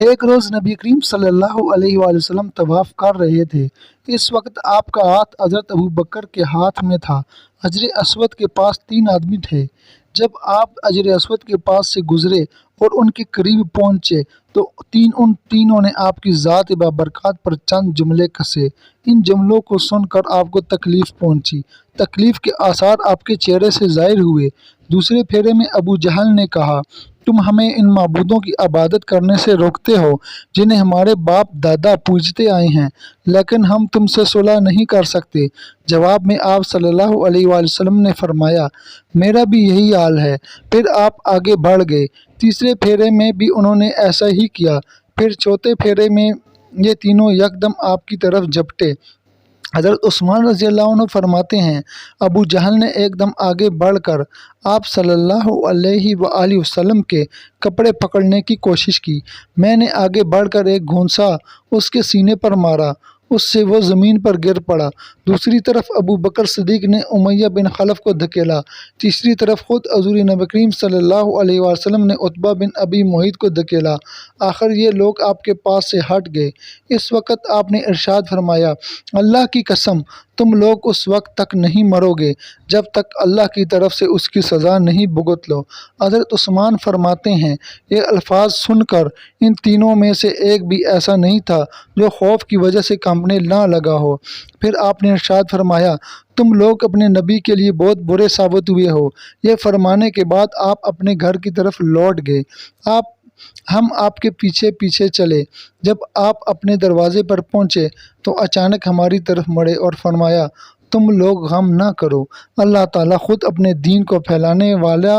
ایک روز نبی کریم صلی اللہ علیہ وآلہ وسلم طواف کر رہے تھے۔ اس وقت آپ کا ہاتھ حضرت ابوبکر کے ہاتھ میں تھا۔ حجر اسود کے پاس 3 آدمی تھے۔ جب آپ حجر اسود کے پاس سے گزرے اور ان کے قریب پہنچے تو ان تینوں نے آپ کی ذات بابرکات پر چند جملے کسے۔ ان جملوں کو سن کر آپ کو تکلیف پہنچی۔ تکلیف کے آثار آپ کے چہرے سے ظاہر ہوئے۔ دوسرے پھیرے میں ابو جہل نے کہا، تم ہمیں ان معبودوں کی عبادت کرنے سے روکتے ہو جنہیں ہمارے باپ دادا پوجتے آئے ہیں، لیکن ہم تم سے صلح نہیں کر سکتے۔ جواب میں آپ صلی اللہ علیہ وآلہ وسلم نے فرمایا، میرا بھی یہی حال ہے۔ پھر آپ آگے بڑھ گئے۔ تیسرے پھیرے میں بھی انہوں نے ایسا ہی کیا۔ پھر چوتھے پھیرے میں یہ تینوں یکدم آپ کی طرف جھپٹے۔ حضرت عثمان رضی اللہ عنہ فرماتے ہیں، ابو جہل نے ایک دم آگے بڑھ کر آپ صلی اللہ علیہ وآلہ وسلم کے کپڑے پکڑنے کی کوشش کی۔ میں نے آگے بڑھ کر ایک گھونسا اس کے سینے پر مارا، اس سے وہ زمین پر گر پڑا۔ دوسری طرف ابو بکر صدیق نے امیہ بن خلف کو دھکیلا۔ تیسری طرف خود حضور نبی کریم صلی اللہ علیہ وآلہ وسلم نے عتبہ بن ابی معیط کو دھکیلا۔ آخر یہ لوگ آپ کے پاس سے ہٹ گئے۔ اس وقت آپ نے ارشاد فرمایا، اللہ کی قسم تم لوگ اس وقت تک نہیں مرو گے جب تک اللہ کی طرف سے اس کی سزا نہیں بھگت لو۔ حضرت عثمان فرماتے ہیں، یہ الفاظ سن کر ان تینوں میں سے ایک بھی ایسا نہیں تھا جو خوف کی وجہ سے کانپنے نہ لگا ہو۔ پھر آپ نے ارشاد فرمایا، تم لوگ اپنے نبی کے لیے بہت برے ثابت ہوئے ہو۔ یہ فرمانے کے بعد آپ اپنے گھر کی طرف لوٹ گئے۔ ہم آپ کے پیچھے پیچھے چلے۔ جب آپ اپنے دروازے پر پہنچے تو اچانک ہماری طرف مڑے اور فرمایا، تم لوگ غم نہ کرو، اللہ تعالیٰ خود اپنے دین کو پھیلانے والا،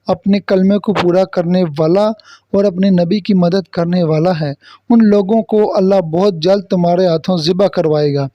اپنے کلمے کو پورا کرنے والا اور اپنے نبی کی مدد کرنے والا ہے۔ ان لوگوں کو اللہ بہت جلد تمہارے ہاتھوں ذبح کروائے گا۔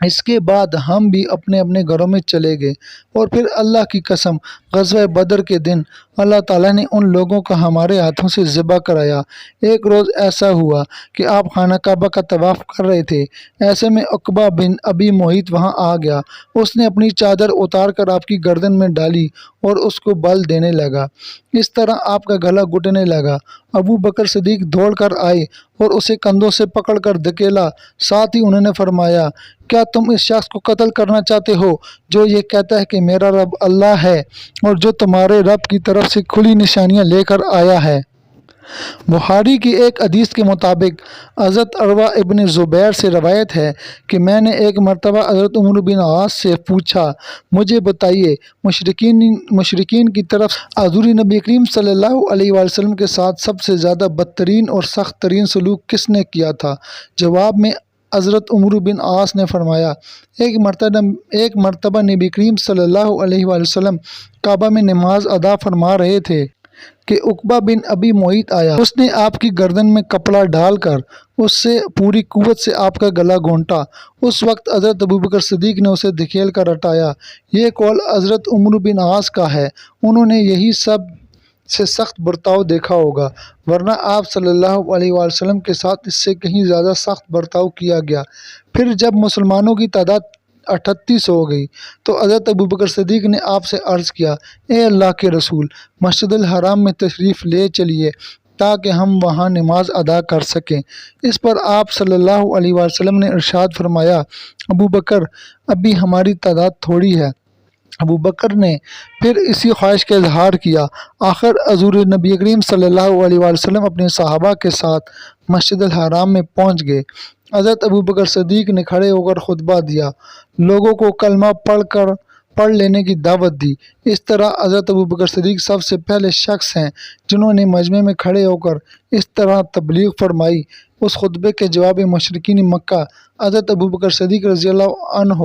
اس کے بعد ہم بھی اپنے اپنے گھروں میں چلے گئے، اور پھر اللہ کی قسم غزوہ بدر کے دن اللہ تعالیٰ نے ان لوگوں کو ہمارے ہاتھوں سے ذبح کرایا۔ ایک روز ایسا ہوا کہ آپ خانہ کعبہ کا طواف کر رہے تھے۔ ایسے میں عقبہ بن ابی معیط وہاں آ گیا۔ اس نے اپنی چادر اتار کر آپ کی گردن میں ڈالی اور اس کو بل دینے لگا۔ اس طرح آپ کا گلا گھٹنے لگا۔ ابو بکر صدیق دوڑ کر آئے اور اسے کندھوں سے پکڑ کر دھکیلا۔ ساتھ ہی انہوں نے فرمایا، کیا تم اس شخص کو قتل کرنا چاہتے ہو جو یہ کہتا ہے کہ میرا رب اللہ ہے اور جو تمہارے رب کی طرف سے کھلی نشانیاں لے کر آیا ہے؟ بخاری کی ایک حدیث کے مطابق حضرت عروہ ابن زبیر سے روایت ہے کہ میں نے ایک مرتبہ حضرت عمرو بن عاص سے پوچھا، مجھے بتائیے مشرکین کی طرف حضور نبی کریم صلی اللہ علیہ وآلہ وسلم کے ساتھ سب سے زیادہ بدترین اور سخت ترین سلوک کس نے کیا تھا؟ جواب میں حضرت عمرو بن عاص نے فرمایا، ایک مرتبہ نبی کریم صلی اللہ علیہ وآلہ وسلم کعبہ میں نماز ادا فرما رہے تھے کہ عقبہ بن ابی معیط آیا۔ اس نے آپ کی گردن میں کپڑا ڈال کر اس سے پوری قوت سے آپ کا گلا گھونٹا۔ اس وقت حضرت ابوبکر صدیق نے اسے دھکیل کر ہٹایا۔ یہ قول حضرت عمرو بن عاص کا ہے۔ انہوں نے یہی سب سے سخت برتاؤ دیکھا ہوگا، ورنہ آپ صلی اللہ علیہ وآلہ وسلم کے ساتھ اس سے کہیں زیادہ سخت برتاؤ کیا گیا۔ پھر جب مسلمانوں کی تعداد 38 ہو گئی تو حضرت ابوبکر صدیق نے آپ سے عرض کیا، اے اللہ کے رسول، مسجد الحرام میں تشریف لے چلیے تاکہ ہم وہاں نماز ادا کر سکیں۔ اس پر آپ صلی اللہ علیہ وآلہ وسلم نے ارشاد فرمایا، ابوبکر، ابھی ہماری تعداد تھوڑی ہے۔ ابو بکر نے پھر اسی خواہش کا اظہار کیا۔ آخر حضور نبی کریم صلی اللہ علیہ وآلہ وسلم اپنے صحابہ کے ساتھ مسجد الحرام میں پہنچ گئے۔ حضرت ابوبکر صدیق نے کھڑے ہو کر خطبہ دیا، لوگوں کو کلمہ پڑھ لینے کی دعوت دی۔ اس طرح حضرت ابوبکر صدیق سب سے پہلے شخص ہیں جنہوں نے مجمع میں کھڑے ہو کر اس طرح تبلیغ فرمائی۔ اس خطبے کے جواب مشرکین مکہ حضرت ابوبکر صدیق رضی اللہ عنہ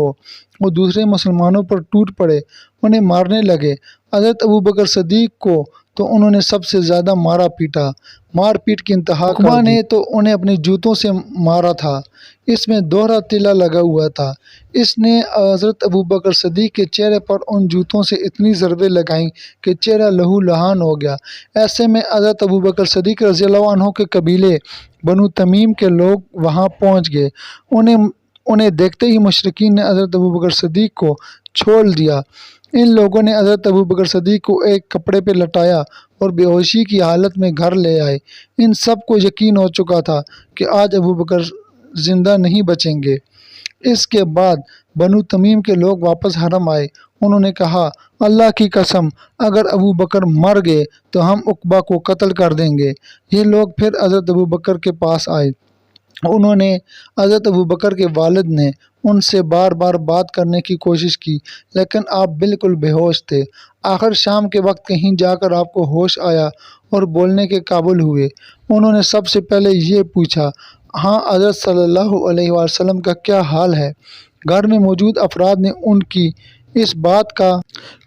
وہ دوسرے مسلمانوں پر ٹوٹ پڑے، انہیں مارنے لگے۔ حضرت ابوبکر صدیق کو تو انہوں نے سب سے زیادہ مارا پیٹا، مار پیٹ کی انتہا کر دی۔ عقبہ نے تو انہیں اپنے جوتوں سے مارا تھا، اس میں دوہرا تلا لگا ہوا تھا۔ اس نے حضرت ابوبکر صدیق کے چہرے پر ان جوتوں سے اتنی ضربیں لگائیں کہ چہرہ لہو لہان ہو گیا۔ ایسے میں حضرت ابوبکر صدیق رضی اللہ عنہ کے قبیلے بنو تمیم کے لوگ وہاں پہنچ گئے۔ انہیں انہیں دیکھتے ہی مشرکین نے حضرت ابوبکر صدیق کو چھوڑ دیا۔ ان لوگوں نے حضرت ابوبکر صدیق کو ایک کپڑے پہ لٹایا اور بے ہوشی کی حالت میں گھر لے آئے۔ ان سب کو یقین ہو چکا تھا کہ آج ابوبکر زندہ نہیں بچیں گے۔ اس کے بعد بنو تمیم کے لوگ واپس حرم آئے۔ انہوں نے کہا، اللہ کی قسم، اگر ابوبکر مر گئے تو ہم عقبہ کو قتل کر دیں گے۔ یہ لوگ پھر حضرت ابوبکر کے پاس آئے۔ انہوں نے حضرت ابوبکر کے والد نے ان سے بار بار بات کرنے کی کوشش کی، لیکن آپ بالکل بے ہوش تھے۔ آخر شام کے وقت کہیں جا کر آپ کو ہوش آیا اور بولنے کے قابل ہوئے۔ انہوں نے سب سے پہلے یہ پوچھا، ہاں حضرت صلی اللہ علیہ وسلم کا کیا حال ہے؟ گھر میں موجود افراد نے ان کی اس بات کا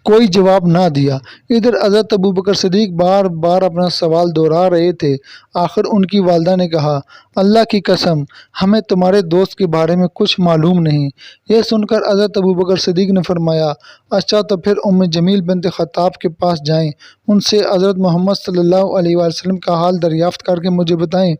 کوئی جواب نہ دیا۔ ادھر حضرت ابوبکر صدیق بار بار اپنا سوال دہرا رہے تھے۔ آخر ان کی والدہ نے کہا، اللہ کی قسم، ہمیں تمہارے دوست کے بارے میں کچھ معلوم نہیں۔ یہ سن کر حضرت ابوبکر صدیق نے فرمایا، اچھا تو پھر جمیل بنت خطاب کے پاس جائیں، ان سے حضرت محمد صلی اللہ علیہ وسلم کا حال دریافت کر کے مجھے بتائیں۔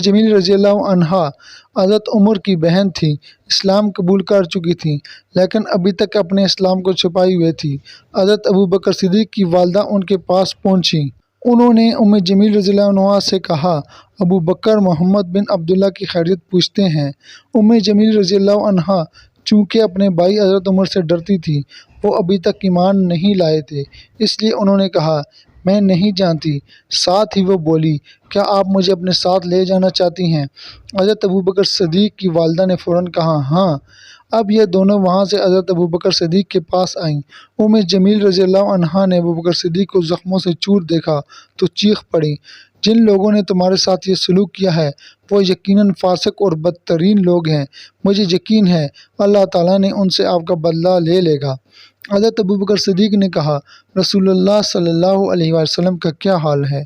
جمیل رضی اللہ عنہا حضرت عمر کی بہن تھی، اسلام قبول کر چکی تھیں، لیکن ابھی تک اپنے اسلام کو چھپائے ہوئے تھی۔ حضرت ابوبکر صدیق کی والدہ ان کے پاس پہنچی۔ انہوں نے جمیل رضی اللہ عنہا سے کہا، ابوبکر محمد بن عبداللہ کی خیریت پوچھتے ہیں۔ جمیل رضی اللہ عنہا چونکہ اپنے بھائی حضرت عمر سے ڈرتی تھی، وہ ابھی تک ایمان نہیں لائے تھے، اس لیے انہوں نے کہا، میں نہیں جانتی۔ ساتھ ہی وہ بولی، کیا آپ مجھے اپنے ساتھ لے جانا چاہتی ہیں؟ حضرت ابوبکر صدیق کی والدہ نے فوراً کہا، ہاں۔ اب یہ دونوں وہاں سے حضرت ابوبکر صدیق کے پاس آئیں۔ جمیل رضی اللہ عنہا نے ابوبکر صدیق کو زخموں سے چور دیکھا تو چیخ پڑی، جن لوگوں نے تمہارے ساتھ یہ سلوک کیا ہے وہ یقیناً فاسق اور بدترین لوگ ہیں۔ مجھے یقین ہے اللہ تعالیٰ نے ان سے آپ کا بدلہ لے لے گا۔ حضرت ابوبکر صدیق نے کہا، رسول اللہ صلی اللہ علیہ وسلم کا کیا حال ہے؟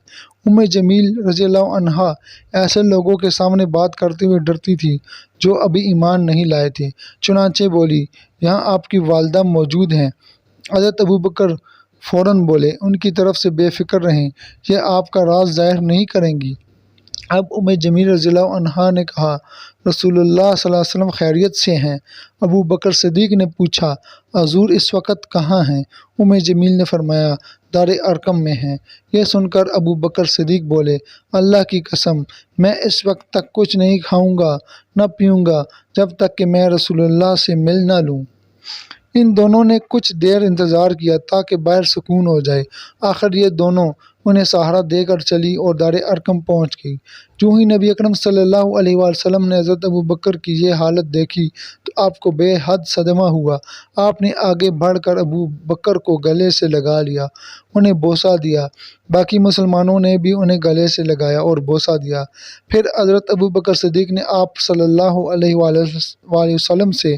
جمیل رضی اللہ عنہا ایسے لوگوں کے سامنے بات کرتے ہوئے ڈرتی تھی جو ابھی ایمان نہیں لائے تھے، چنانچہ بولی، یہاں آپ کی والدہ موجود ہیں۔ حضرت ابوبکر فوراً بولے، ان کی طرف سے بے فکر رہیں، یہ آپ کا راز ظاہر نہیں کریں گی۔ اب جمیل رضی اللہ عنہا نے کہا، رسول اللہ صلی اللہ علیہ وسلم خیریت سے ہیں۔ ابوبکر صدیق نے پوچھا، حضور اس وقت کہاں ہیں؟ جمیل نے فرمایا، دار ارقم میں ہیں۔ یہ سن کر ابوبکر صدیق بولے، اللہ کی قسم، میں اس وقت تک کچھ نہیں کھاؤں گا نہ پیوں گا جب تک کہ میں رسول اللہ سے مل نہ لوں۔ ان دونوں نے کچھ دیر انتظار کیا تاکہ باہر سکون ہو جائے۔ آخر یہ دونوں انہیں سہارا دے کر چلی اور دار ارقم پہنچ گئی۔ جو ہی نبی اکرم صلی اللہ علیہ وسلم نے حضرت ابوبکر کی یہ حالت دیکھی تو آپ کو بے حد صدمہ ہوا۔ آپ نے آگے بڑھ کر ابوبکر کو گلے سے لگا لیا، انہیں بوسہ دیا۔ باقی مسلمانوں نے بھی انہیں گلے سے لگایا اور بوسہ دیا۔ پھر حضرت ابوبکر صدیق نے آپ صلی اللہ علیہ وآلہ وسلم سے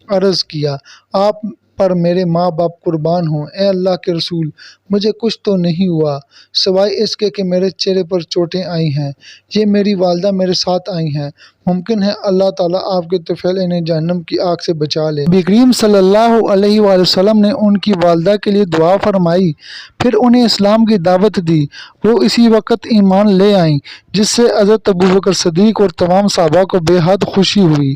عرض کیا، آپ پر میرے ماں باپ قربان ہوں، اے اللہ کے رسول، مجھے کچھ تو نہیں ہوا سوائے اس کے کہ میرے چہرے پر چوٹیں آئی ہیں۔ یہ میری والدہ میرے ساتھ آئی ہیں، ممکن ہے اللہ تعالیٰ آپ کے طفیل انہیں جہنم کی آگ سے بچا لے۔ نبی کریم صلی اللہ علیہ وآلہ وسلم نے ان کی والدہ کے لیے دعا فرمائی، پھر انہیں اسلام کی دعوت دی۔ وہ اسی وقت ایمان لے آئیں، جس سے حضرت ابوبکر صدیق اور تمام صحابہ کو بے حد خوشی ہوئی۔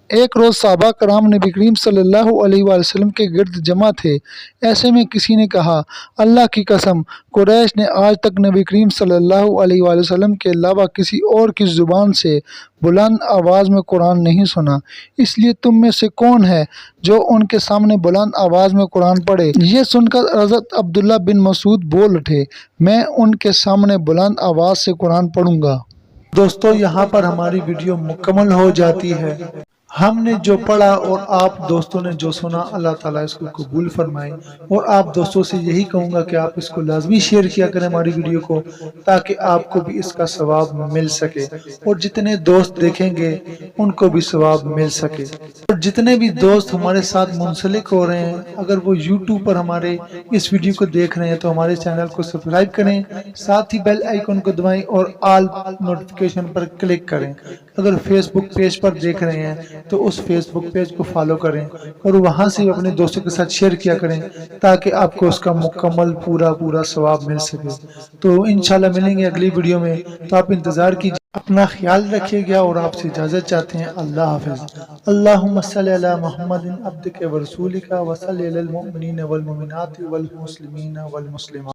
ایک روز صحابہ کرام نبی کریم صلی اللہ علیہ وآلہ وسلم کے گرد جمع تھے۔ ایسے میں کسی نے کہا، اللہ کی قسم، قریش نے آج تک نبی کریم صلی اللہ علیہ وآلہ وسلم کے علاوہ کسی اور کی زبان سے بلند آواز میں قرآن نہیں سنا، اس لیے تم میں سے کون ہے جو ان کے سامنے بلند آواز میں قرآن پڑھے؟ یہ سن کر حضرت عبداللہ بن مسعود بول اٹھے، میں ان کے سامنے بلند آواز سے قرآن پڑھوں گا۔ دوستو، یہاں پر ہماری ویڈیو مکمل ہو جاتی ہے۔ ہم نے جو پڑھا اور آپ دوستوں نے جو سنا، اللہ تعالیٰ اس کو قبول فرمائے۔ اور آپ دوستوں سے یہی کہوں گا کہ آپ اس کو لازمی شیئر کیا کریں ہماری ویڈیو کو، تاکہ آپ کو بھی اس کا ثواب مل سکے اور جتنے دوست دیکھیں گے ان کو بھی ثواب مل سکے۔ اور جتنے بھی دوست ہمارے ساتھ منسلک ہو رہے ہیں، اگر وہ یوٹیوب پر ہمارے اس ویڈیو کو دیکھ رہے ہیں تو ہمارے چینل کو سبسکرائب کریں، ساتھ ہی بیل آئیکن کو دبائیں اور آل نوٹیفیکیشن پر کلک کریں اگر فیس بک پیج پر دیکھ رہے ہیں تو اس فیس بک پیج کو فالو کریں اور وہاں سے اپنے دوستوں کے ساتھ شیئر کیا کریں تاکہ آپ کو اس کا مکمل پورا ثواب مل سکے۔ تو انشاءاللہ ملیں گے اگلی ویڈیو میں، تو آپ انتظار کیجیے۔ اپنا خیال رکھیے گا اور آپ سے اجازت چاہتے ہیں۔ اللہ حافظ۔ اللہم صلی علی محمد عبدک ورسولک وصلی علی المؤمنین والمؤمنات والمسلمین والمسلمات۔